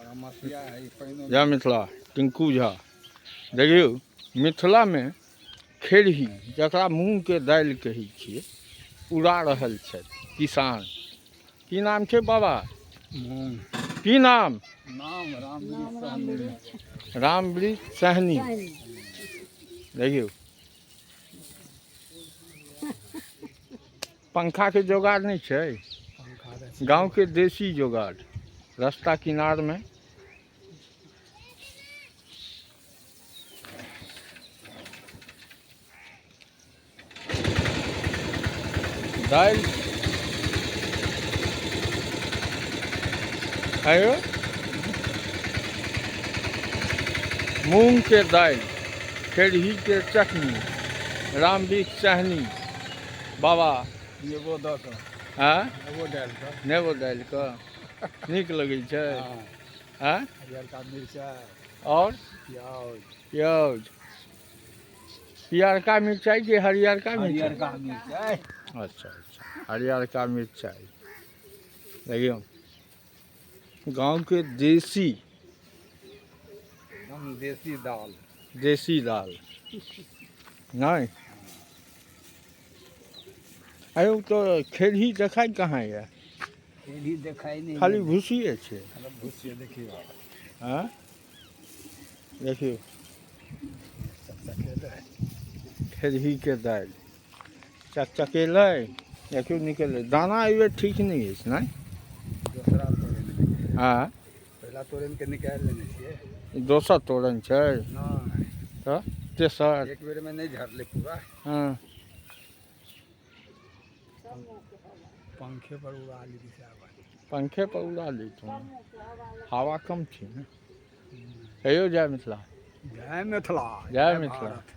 जय मिथिला। टिंकू झा देखियौ, मिथिलामे खेरही जकरा मूँगके दालि कहै छियै उड़ा रहल छथि किसान। की नाम छै बाबा? की नाम? रामवृक्ष सहनी। देखियौ, पंखाके जोगाड़ नहीं छै, गाँव के देसी जोगाड़। रास्ता किनार में दाल आयो, मूंग के दाल, खेरही के चटनी, रामवृक्ष सहनी। बाबा नेबो दऽ कऽ, हाँ नेबो डालि कऽ, नेबो डालि कऽ नीक लगै छै। हाँ, हरियरका मिरचाइ और प्याज, प्याज। पियरका मिरचाई कि हरियरका मिरचाई? हरियरका मिरचाइ। अच्छा अच्छा, हरियरका मिरचाई। देखियो, गांव के देसी एकदम देसी दाल। देसी दाल नहीं। अयो तो खेरही देखाय कहाँ है? खेरही देखाइ नहीं, खाली भूसिए छै। भूसिए देखियो। हाँ देखियो, खेरही के दाल चकचकेलै। देखियो निकल दाना अइबे ठीक नहीं है नहीं। दोसरा तोड़न। हाँ, पहला तोड़न के निकालि लेने छियै। दोसर तोड़न छै नहीं तो तेसर? एक बेर में नहीं झड़ले पूरा। हाँ, पंखे पर उड़ा ली। पंखे पर उड़ा ली तुम, हवा कम थी ना। कहियो जय मिथिला। जय मिथिला, जय मिथिला।